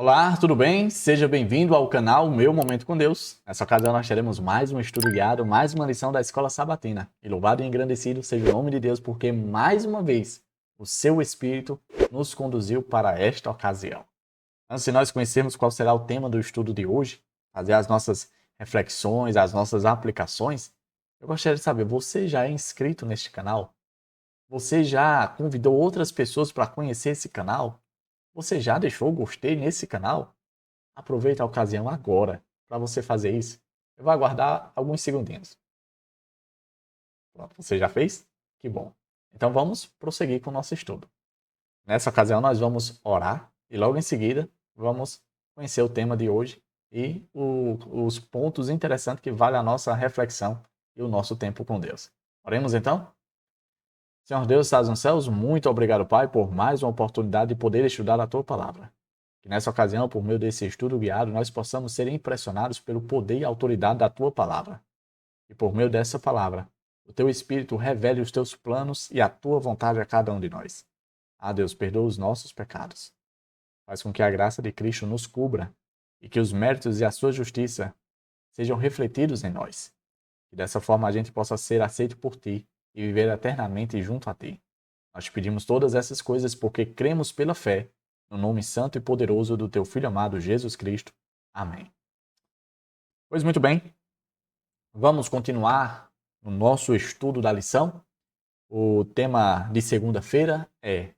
Olá, tudo bem? Seja bem-vindo ao canal Meu Momento com Deus. Nessa ocasião nós teremos mais um estudo guiado, mais uma lição da Escola Sabatina. E louvado e engrandecido seja o nome de Deus, porque mais uma vez o seu Espírito nos conduziu para esta ocasião. Antes de nós conhecermos qual será o tema do estudo de hoje, fazer as nossas reflexões, as nossas aplicações, eu gostaria de saber, você já é inscrito neste canal? Você já convidou outras pessoas para conhecer esse canal? Você já deixou o gostei nesse canal? Aproveita a ocasião agora para você fazer isso. Eu vou aguardar alguns segundinhos. Pronto, você já fez? Que bom. Então vamos prosseguir com o nosso estudo. Nessa ocasião nós vamos orar e logo em seguida vamos conhecer o tema de hoje e os pontos interessantes que vale a nossa reflexão e o nosso tempo com Deus. Oremos então? Senhor Deus, estás nos céus, muito obrigado, Pai, por mais uma oportunidade de poder estudar a Tua Palavra. Que nessa ocasião, por meio desse estudo guiado, nós possamos ser impressionados pelo poder e autoridade da Tua Palavra. E por meio dessa palavra, o Teu Espírito revele os Teus planos e a Tua vontade a cada um de nós. Ah, Deus, perdoa os nossos pecados. Faz com que a graça de Cristo nos cubra e que os méritos e a Sua justiça sejam refletidos em nós. E dessa forma a gente possa ser aceito por Ti e viver eternamente junto a Ti. Nós te pedimos todas essas coisas porque cremos pela fé, no nome santo e poderoso do Teu Filho amado Jesus Cristo. Amém. Pois muito bem, vamos continuar no nosso estudo da lição. O tema de segunda-feira é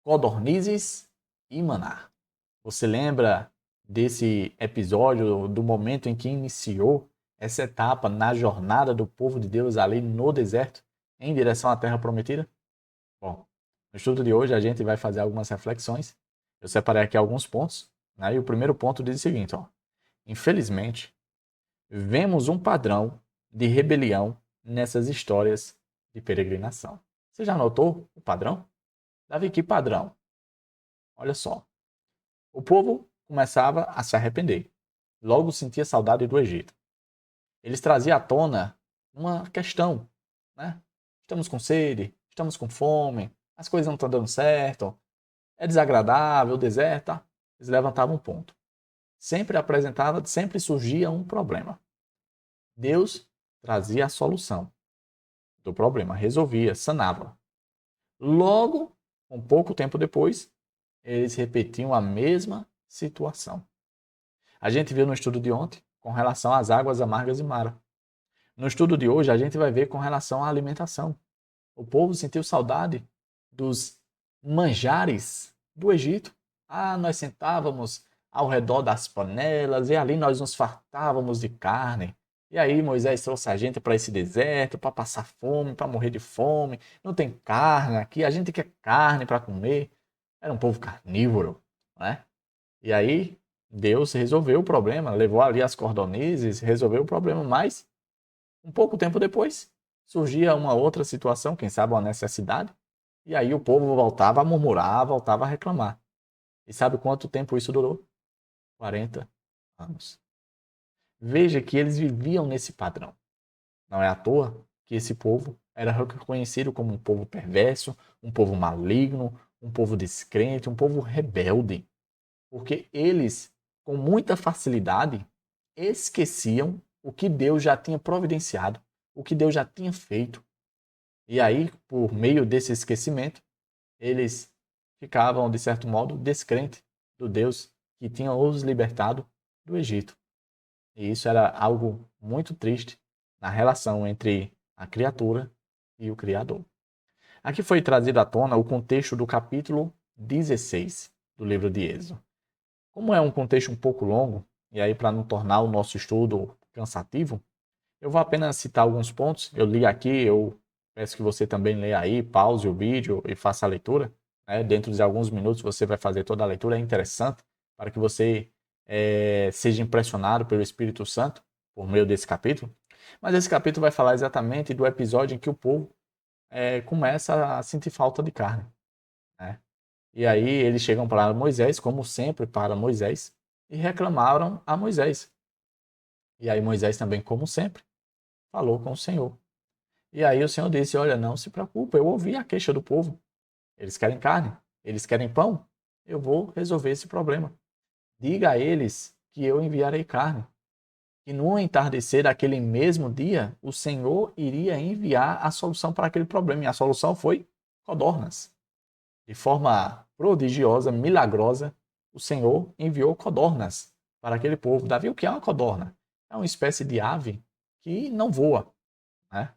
Codornizes e Maná. Você lembra desse episódio, do momento em que iniciou essa etapa na jornada do povo de Deus ali no deserto, em direção à Terra Prometida? Bom, no estudo de hoje a gente vai fazer algumas reflexões. Eu separei aqui alguns pontos, né? E o primeiro ponto diz o seguinte, ó. Infelizmente, vemos um padrão de rebelião nessas histórias de peregrinação. Você já notou o padrão? Davi, que padrão? Olha só. O povo começava a se arrepender. Logo sentia saudade do Egito. Eles traziam à tona uma questão, né? Estamos com sede, estamos com fome, as coisas não estão dando certo, é desagradável o deserto, tá? Eles levantavam um ponto. Sempre apresentava, sempre surgia um problema. Deus trazia a solução do problema, resolvia, sanava. Logo, um pouco tempo depois, eles repetiam a mesma situação. A gente viu no estudo de ontem com relação às águas amargas de Mara. No estudo de hoje, a gente vai ver com relação à alimentação. O povo sentiu saudade dos manjares do Egito. Ah, nós sentávamos ao redor das panelas e ali nós nos fartávamos de carne. E aí Moisés trouxe a gente para esse deserto para passar fome, para morrer de fome. Não tem carne aqui, a gente quer carne para comer. Era um povo carnívoro, né? E aí Deus resolveu o problema, levou ali as cordonizes, resolveu o problema, mas um pouco tempo depois surgia uma outra situação, quem sabe uma necessidade, e aí o povo voltava a murmurar, voltava a reclamar. E sabe quanto tempo isso durou? 40 anos. Veja que eles viviam nesse padrão. Não é à toa que esse povo era reconhecido como um povo perverso, um povo maligno, um povo descrente, um povo rebelde. Porque eles, com muita facilidade, esqueciam o que Deus já tinha providenciado, o que Deus já tinha feito. E aí, por meio desse esquecimento, eles ficavam, de certo modo, descrentes do Deus que tinha os libertado do Egito. E isso era algo muito triste na relação entre a criatura e o Criador. Aqui foi trazido à tona o contexto do capítulo 16 do livro de Êxodo. Como é um contexto um pouco longo, e aí para não tornar o nosso estudo cansativo, eu vou apenas citar alguns pontos. Eu li aqui, eu peço que você também leia aí, pause o vídeo e faça a leitura. Né? Dentro de alguns minutos você vai fazer toda a leitura. É interessante para que você seja impressionado pelo Espírito Santo por meio desse capítulo. Mas esse capítulo vai falar exatamente do episódio em que o povo começa a sentir falta de carne. Né? E aí eles chegam para Moisés, como sempre para Moisés, e reclamaram a Moisés. E aí Moisés também, como sempre, falou com o Senhor. E aí o Senhor disse, olha, não se preocupe, eu ouvi a queixa do povo. Eles querem carne, eles querem pão, eu vou resolver esse problema. diga a eles que eu enviarei carne. E no entardecer daquele mesmo dia, o Senhor iria enviar a solução para aquele problema. E a solução foi codornas. De forma prodigiosa, milagrosa, o Senhor enviou codornas para aquele povo. Davi, o que é uma codorna? É uma espécie de ave que não voa, né?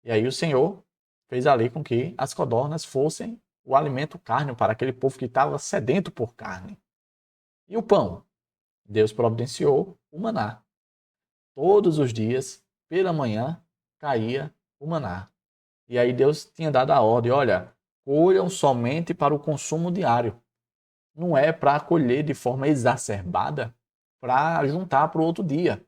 E aí o Senhor fez ali com que as codornas fossem o alimento carne para aquele povo que estava sedento por carne. E o pão? Deus providenciou o maná. Todos os dias, pela manhã, caía o maná. E aí Deus tinha dado a ordem, olha, colham somente para o consumo diário. Não é para colher de forma exacerbada para juntar para o outro dia.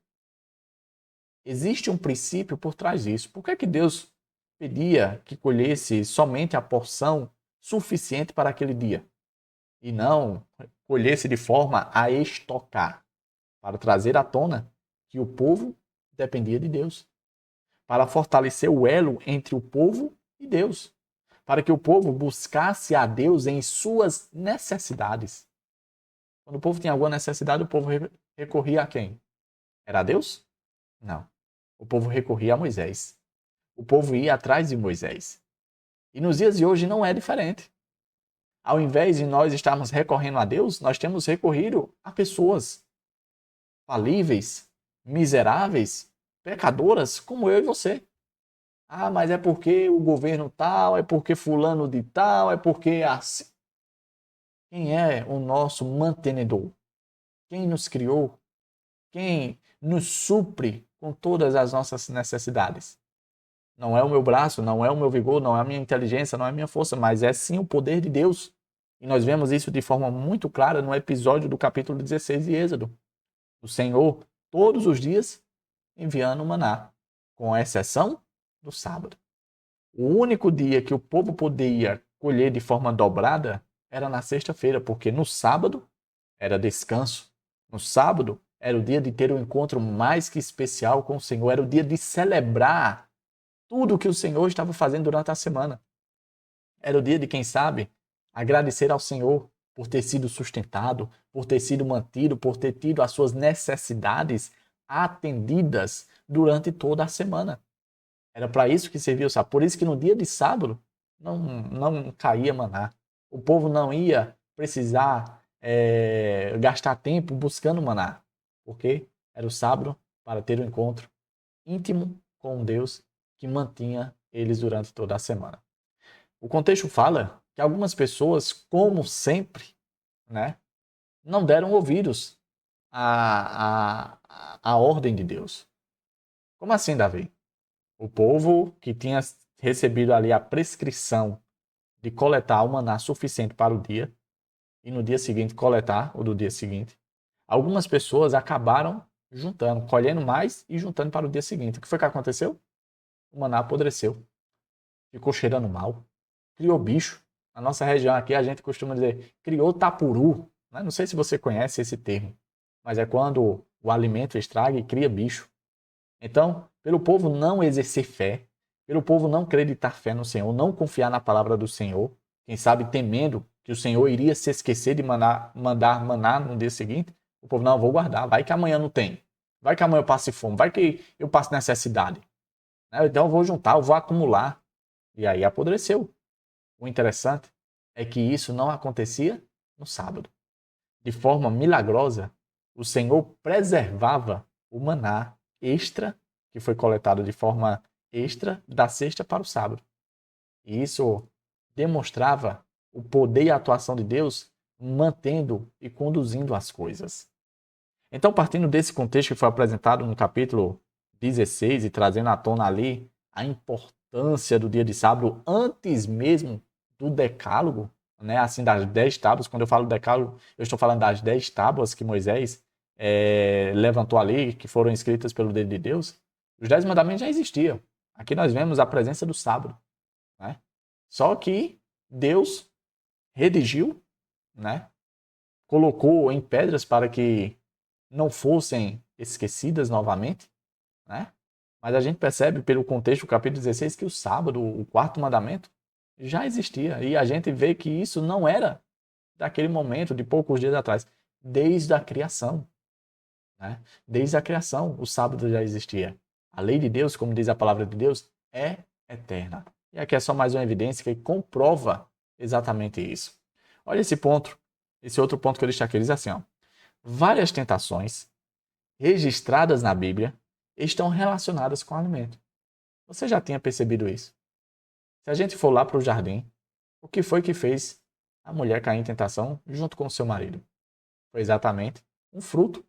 Existe um princípio por trás disso. Por que Deus pedia que colhesse somente a porção suficiente para aquele dia? E não colhesse de forma a estocar, para trazer à tona que o povo dependia de Deus, para fortalecer o elo entre o povo e Deus, para que o povo buscasse a Deus em suas necessidades. Quando o povo tinha alguma necessidade, o povo recorria a quem? Era a Deus? Não. O povo recorria a Moisés. O povo ia atrás de Moisés. E nos dias de hoje não é diferente. Ao invés de nós estarmos recorrendo a Deus, nós temos recorrido a pessoas falíveis, miseráveis, pecadoras como eu e você. Ah, mas é porque o governo tal, é porque fulano de tal, é porque assim. Quem é o nosso mantenedor? Quem nos criou? Quem nos supre com todas as nossas necessidades? Não é o meu braço, não é o meu vigor, não é a minha inteligência, não é a minha força, mas é sim o poder de Deus. E nós vemos isso de forma muito clara no episódio do capítulo 16 de Êxodo. O Senhor, todos os dias, enviando o maná, com exceção do sábado. O único dia que o povo poderia colher de forma dobrada era na sexta-feira, porque no sábado era descanso. No sábado era o dia de ter um encontro mais que especial com o Senhor, era o dia de celebrar tudo o que o Senhor estava fazendo durante a semana. Era o dia de, quem sabe, agradecer ao Senhor por ter sido sustentado, por ter sido mantido, por ter tido as suas necessidades atendidas durante toda a semana. Era para isso que servia o sábado. Por isso que no dia de sábado não caía maná. O povo não ia precisar gastar tempo buscando maná, porque era o sábado para ter um encontro íntimo com Deus que mantinha eles durante toda a semana. O contexto fala que algumas pessoas, como sempre, né, não deram ouvidos à ordem de Deus. Como assim, Davi? O povo que tinha recebido ali a prescrição de coletar o maná suficiente para o dia e no dia seguinte coletar o do dia seguinte, algumas pessoas acabaram juntando, colhendo mais e juntando para o dia seguinte. O que foi que aconteceu? O maná apodreceu, ficou cheirando mal, criou bicho. Na nossa região aqui a gente costuma dizer criou tapuru. Né? Não sei se você conhece esse termo, mas é quando o alimento estraga e cria bicho. Então, pelo povo não exercer fé, pelo povo não acreditar fé no Senhor, não confiar na palavra do Senhor, quem sabe temendo que o Senhor iria se esquecer de mandar maná no dia seguinte, o povo, não, vou guardar, vai que amanhã não tem, vai que amanhã eu passe fome, vai que eu passe necessidade. Então eu vou juntar, eu vou acumular. E aí apodreceu. O interessante é que isso não acontecia no sábado. De forma milagrosa, o Senhor preservava o maná extra, que foi coletado de forma extra, da sexta para o sábado. E isso demonstrava o poder e a atuação de Deus mantendo e conduzindo as coisas. Então, partindo desse contexto que foi apresentado no capítulo 16 e trazendo à tona ali a importância do dia de sábado antes mesmo do decálogo, né, assim, das 10 tábuas. Quando eu falo decálogo, eu estou falando das 10 tábuas que Moisés levantou ali, que foram escritas pelo dedo de Deus. Os 10 mandamentos já existiam. Aqui nós vemos a presença do sábado, né? Só que Deus redigiu, né? Colocou em pedras para que não fossem esquecidas novamente, né? Mas a gente percebe pelo contexto do capítulo 16 que o sábado, o quarto mandamento, já existia. E a gente vê que isso não era daquele momento, de poucos dias atrás. desde a criação, né? Desde a criação, o sábado já existia. A lei de Deus, como diz a palavra de Deus, é eterna. E aqui é só mais uma evidência que comprova exatamente isso. Olha esse ponto, esse outro ponto que eu destaquei, ele diz assim, ó, várias tentações registradas na Bíblia estão relacionadas com o alimento. Você já tinha percebido isso? Se a gente for lá para o jardim, o que foi que fez a mulher cair em tentação junto com o seu marido? Foi exatamente um fruto,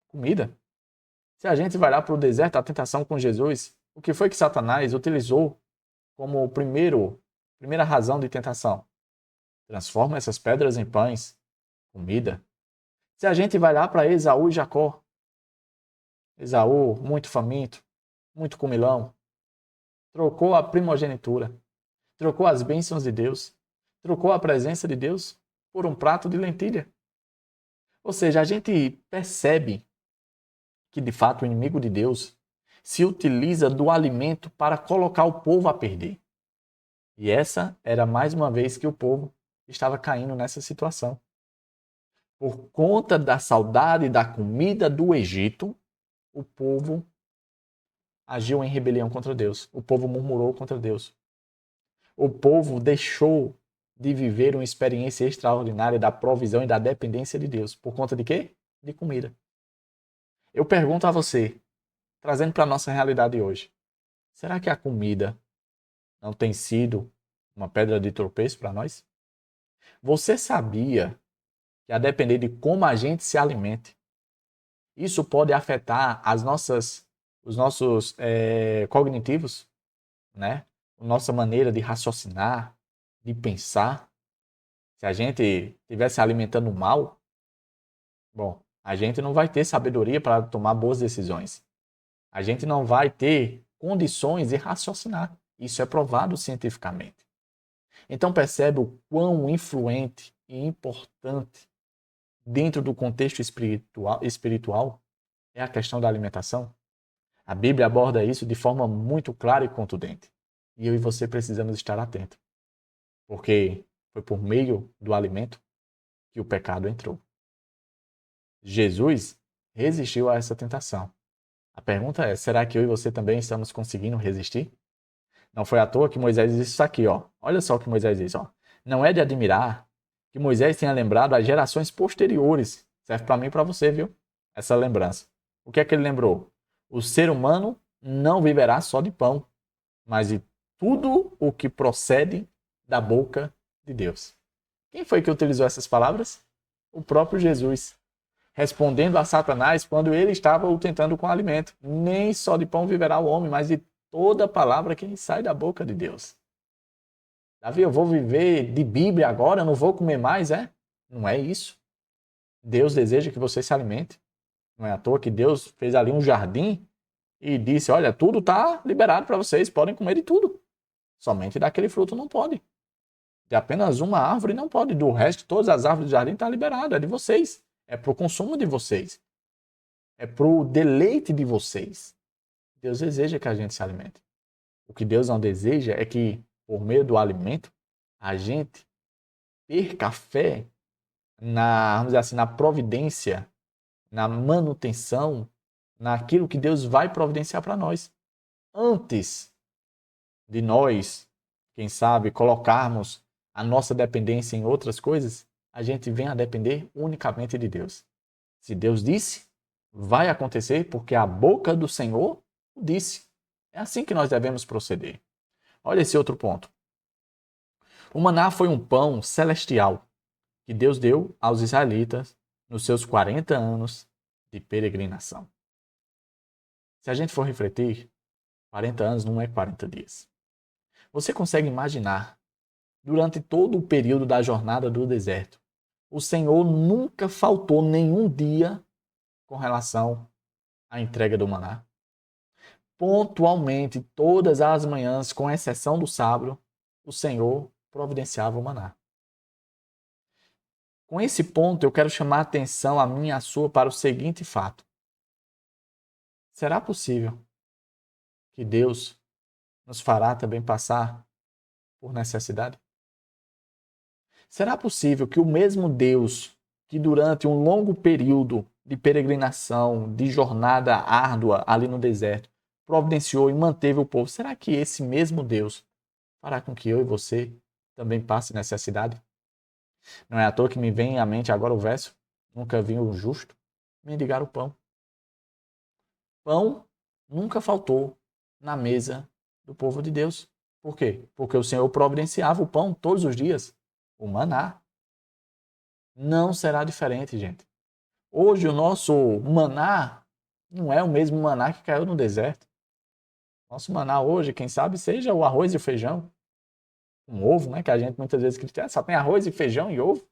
comida. Se a gente vai lá para o deserto, a tentação com Jesus, o que foi que Satanás utilizou como primeira razão de tentação? Transforma essas pedras em pães, comida. Se a gente vai lá para Esaú e Jacó, Esaú, muito faminto, muito comilão, trocou a primogenitura, trocou as bênçãos de Deus, trocou a presença de Deus por um prato de lentilha. Ou seja, a gente percebe que de fato o inimigo de Deus se utiliza do alimento para colocar o povo a perder. E essa era mais uma vez que o povo estava caindo nessa situação. Por conta da saudade da comida do Egito, o povo agiu em rebelião contra Deus. O povo murmurou contra Deus. O povo deixou de viver uma experiência extraordinária da provisão e da dependência de Deus. Por conta de quê? De comida. Eu pergunto a você, trazendo para a nossa realidade hoje, será que a comida não tem sido uma pedra de tropeço para nós? Você sabia que a depender de como a gente se alimente, isso pode afetar os nossos cognitivos, né? A nossa maneira de raciocinar, de pensar. Se a gente estiver se alimentando mal, bom, a gente não vai ter sabedoria para tomar boas decisões. A gente não vai ter condições de raciocinar. Isso é provado cientificamente. Então percebe o quão influente e importante dentro do contexto espiritual é a questão da alimentação. A Bíblia aborda isso de forma muito clara e contundente. E eu e você precisamos estar atentos. Porque foi por meio do alimento que o pecado entrou. Jesus resistiu a essa tentação. A pergunta é, será que eu e você também estamos conseguindo resistir? Não foi à toa que Moisés disse isso aqui, ó. Olha só o que Moisés diz, ó. Não é de admirar que Moisés tenha lembrado as gerações posteriores. Serve para mim e para você, viu? Essa lembrança. O que é que ele lembrou? O ser humano não viverá só de pão, mas de tudo o que procede da boca de Deus. Quem foi que utilizou essas palavras? O próprio Jesus, respondendo a Satanás quando ele estava o tentando com alimento. Nem só de pão viverá o homem, mas de toda palavra que sai da boca de Deus. Davi, eu vou viver de Bíblia agora, eu não vou comer mais, é? Não é isso. Deus deseja que você se alimente. Não é à toa que Deus fez ali um jardim e disse, olha, tudo está liberado para vocês, podem comer de tudo. Somente daquele fruto não pode. De apenas uma árvore não pode. Do resto, todas as árvores do jardim estão liberadas, é de vocês. É para o consumo de vocês. É para o deleite de vocês. Deus deseja que a gente se alimente. O que Deus não deseja é que, por meio do alimento, a gente perca a fé vamos dizer assim, na providência, na manutenção, naquilo que Deus vai providenciar para nós. Antes de nós, quem sabe, colocarmos a nossa dependência em outras coisas, a gente vem a depender unicamente de Deus. Se Deus disse, vai acontecer porque a boca do Senhor o disse. É assim que nós devemos proceder. Olha esse outro ponto. O maná foi um pão celestial que Deus deu aos israelitas nos seus 40 anos de peregrinação. Se a gente for refletir, 40 anos não é 40 dias. Você consegue imaginar, durante todo o período da jornada do deserto, o Senhor nunca faltou nenhum dia com relação à entrega do maná? Pontualmente, todas as manhãs, com exceção do sábado, o Senhor providenciava o maná. Com esse ponto, eu quero chamar a atenção a minha e a sua para o seguinte fato. Será possível que Deus nos fará também passar por necessidade? Será possível que o mesmo Deus que durante um longo período de peregrinação, de jornada árdua ali no deserto, providenciou e manteve o povo, será que esse mesmo Deus fará com que eu e você também passe necessidade? Não é à toa que me vem à mente agora o verso: nunca vi um justo mendigar o pão. Pão nunca faltou na mesa do povo de Deus. Por quê? Porque o Senhor providenciava o pão todos os dias, o maná. Não será diferente, gente. Hoje o nosso maná não é o mesmo maná que caiu no deserto. Nosso maná hoje, quem sabe, seja o arroz e o feijão. Um ovo, né? Que a gente muitas vezes critica, só tem arroz e feijão e ovo.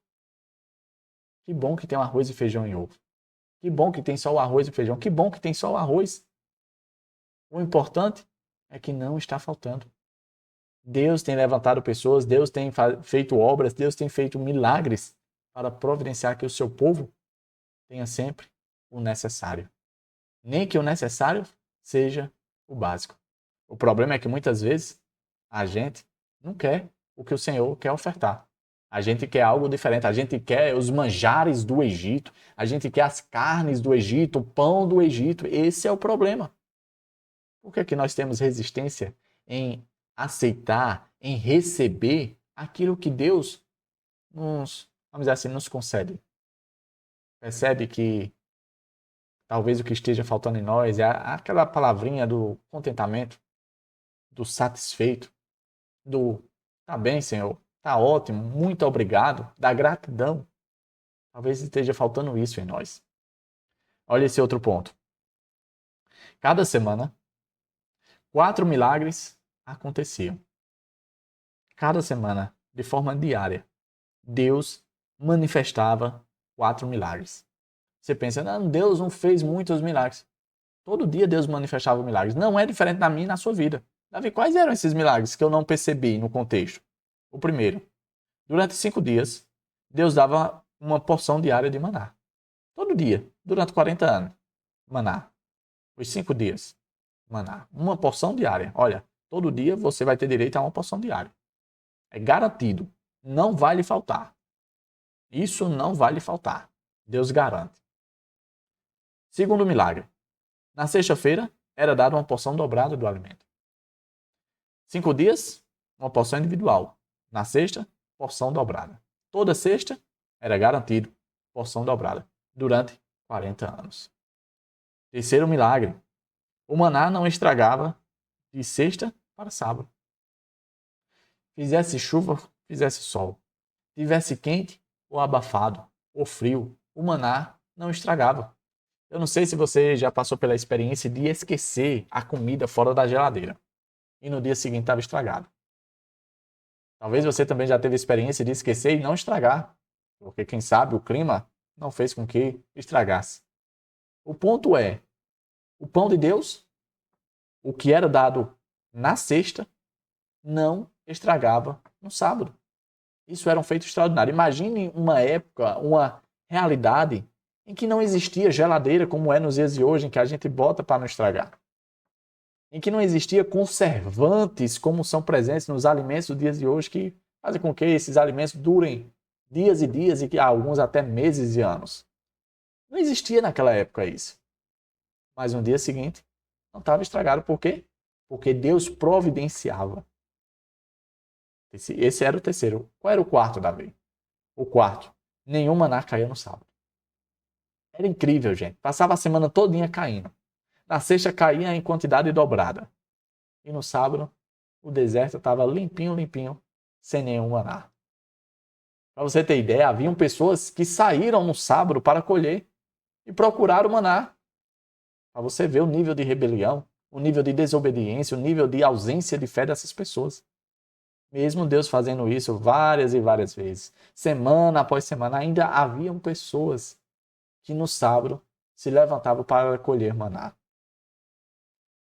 Que bom que tem um arroz e feijão e ovo. Que bom que tem só o arroz e o feijão. Que bom que tem só o arroz. O importante é que não está faltando. Deus tem levantado pessoas, Deus tem feito obras, Deus tem feito milagres para providenciar que o seu povo tenha sempre o necessário. Nem que o necessário seja o básico. O problema é que muitas vezes a gente não quer o que o Senhor quer ofertar. A gente quer algo diferente, a gente quer os manjares do Egito, a gente quer as carnes do Egito, o pão do Egito. Esse é o problema. Por que é que nós temos resistência em aceitar, em receber aquilo que Deus vamos dizer assim, nos concede? Percebe que talvez o que esteja faltando em nós é aquela palavrinha do contentamento, do satisfeito, do tá bem, Senhor, tá ótimo, muito obrigado, da gratidão. Talvez esteja faltando isso em nós. Olha esse outro ponto. Cada semana, 4 milagres aconteciam. Cada semana, de forma diária, Deus manifestava 4 milagres. Você pensa, não, Deus não fez muitos milagres. Todo dia Deus manifestava milagres. Não é diferente na minha e na sua vida. Davi, quais eram esses milagres que eu não percebi no contexto? O primeiro, durante 5 dias, Deus dava uma porção diária de maná. Todo dia, durante 40 anos. Maná. Os 5 dias. Maná. Uma porção diária. Olha, todo dia você vai ter direito a uma porção diária. É garantido. Não vai lhe faltar. Isso não vai lhe faltar. Deus garante. Segundo milagre. Na sexta-feira, era dada uma porção dobrada do alimento. 5 dias, uma porção individual. Na sexta, porção dobrada. Toda sexta, era garantido porção dobrada. Durante 40 anos. Terceiro milagre. O maná não estragava de sexta para sábado. Fizesse chuva, fizesse sol. Tivesse quente ou abafado, ou frio, o maná não estragava. Eu não sei se você já passou pela experiência de esquecer a comida fora da geladeira e no dia seguinte estava estragado. Talvez você também já teve a experiência de esquecer e não estragar, porque quem sabe o clima não fez com que estragasse. O ponto é, o pão de Deus, o que era dado na sexta, não estragava no sábado. Isso era um feito extraordinário. Imagine uma época, uma realidade em que não existia geladeira como é nos dias de hoje, em que a gente bota para não estragar. Em que não existia conservantes como são presentes nos alimentos dos dias de hoje, que fazem com que esses alimentos durem dias e dias e que alguns até meses e anos. Não existia naquela época isso. Mas no dia seguinte não estava estragado. Por quê? Porque Deus providenciava. Esse era o terceiro. Qual era o quarto, Davi? O quarto. Nenhum maná caía no sábado. Era incrível, gente. Passava a semana todinha caindo. Na sexta caía em quantidade dobrada. E no sábado, o deserto estava limpinho, limpinho, sem nenhum maná. Para você ter ideia, haviam pessoas que saíram no sábado para colher e procurar o maná. Para você ver o nível de rebelião, o nível de desobediência, o nível de ausência de fé dessas pessoas. Mesmo Deus fazendo isso várias e várias vezes, semana após semana, ainda haviam pessoas que no sábado se levantavam para colher maná.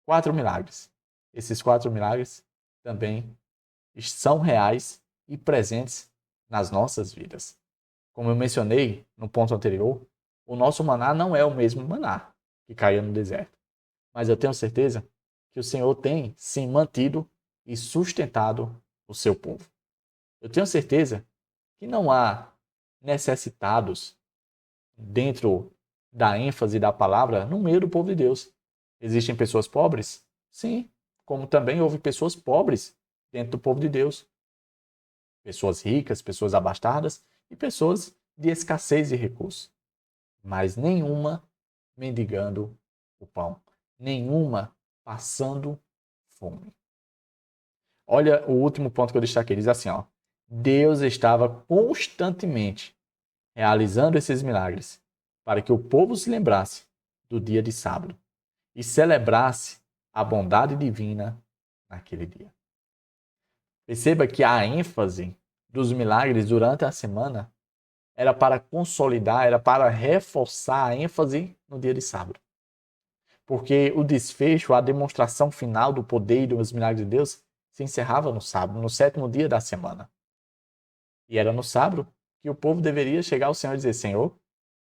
4 milagres. Esses 4 milagres também são reais e presentes nas nossas vidas. Como eu mencionei no ponto anterior, o nosso maná não é o mesmo maná que caía no deserto. Mas eu tenho certeza que o Senhor tem sim mantido e sustentado o seu povo. Eu tenho certeza que não há necessitados dentro da ênfase da palavra, no meio do povo de Deus. Existem pessoas pobres? Sim, como também houve pessoas pobres dentro do povo de Deus. Pessoas ricas, pessoas abastadas e pessoas de escassez de recursos. Mas nenhuma mendigando o pão. Nenhuma passando fome. Olha o último ponto que eu destaquei. Diz assim, ó. Deus estava constantemente realizando esses milagres para que o povo se lembrasse do dia de sábado e celebrasse a bondade divina naquele dia. Perceba que a ênfase dos milagres durante a semana era para consolidar, era para reforçar a ênfase no dia de sábado. Porque o desfecho, a demonstração final do poder e dos milagres de Deus se encerrava no sábado, no 7º dia da semana. E era no sábado que o povo deveria chegar ao Senhor e dizer: Senhor,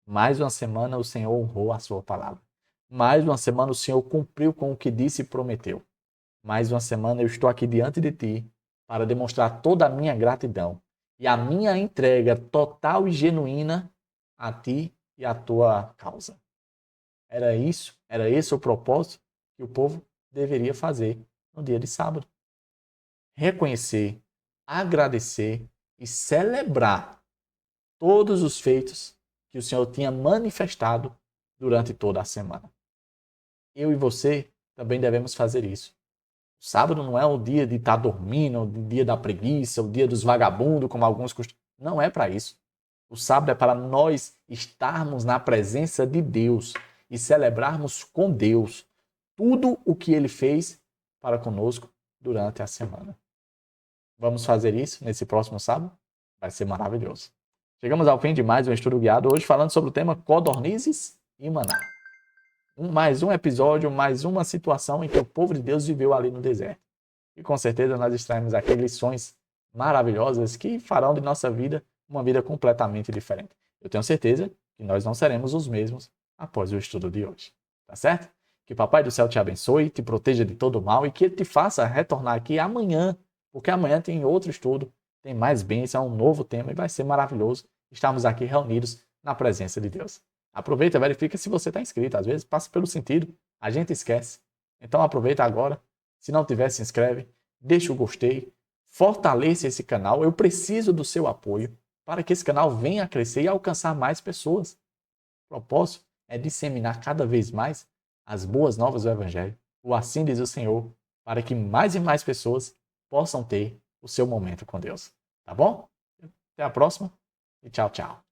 mais uma semana o Senhor honrou a sua palavra. Mais uma semana o Senhor cumpriu com o que disse e prometeu. Mais uma semana eu estou aqui diante de ti para demonstrar toda a minha gratidão e a minha entrega total e genuína a ti e à tua causa. Era esse o propósito que o povo deveria fazer no dia de sábado. Reconhecer, agradecer e celebrar todos os feitos que o Senhor tinha manifestado durante toda a semana. Eu e você também devemos fazer isso. O sábado não é o dia de estar dormindo, o dia da preguiça, o dia dos vagabundos, como alguns costumam. Não é para isso. O sábado é para nós estarmos na presença de Deus e celebrarmos com Deus tudo o que Ele fez para conosco durante a semana. Vamos fazer isso nesse próximo sábado? Vai ser maravilhoso. Chegamos ao fim de mais um estudo guiado, hoje falando sobre o tema codornizes e maná. Mais um episódio, mais uma situação em que o povo de Deus viveu ali no deserto. E com certeza nós extraímos aqui lições maravilhosas que farão de nossa vida uma vida completamente diferente. Eu tenho certeza que nós não seremos os mesmos após o estudo de hoje. Tá certo? Que o Papai do Céu te abençoe, te proteja de todo o mal e que Ele te faça retornar aqui amanhã, porque amanhã tem outro estudo, tem mais bênção, é um novo tema e vai ser maravilhoso estarmos aqui reunidos na presença de Deus. Aproveita e verifica se você está inscrito. Às vezes passa pelo sentido, a gente esquece. Então aproveita agora. Se não tiver, se inscreve, deixa o gostei, fortaleça esse canal. Eu preciso do seu apoio para que esse canal venha a crescer e alcançar mais pessoas. O propósito é disseminar cada vez mais as boas novas do Evangelho. O assim diz o Senhor, para que mais e mais pessoas possam ter o seu momento com Deus. Tá bom? Até a próxima e tchau, tchau.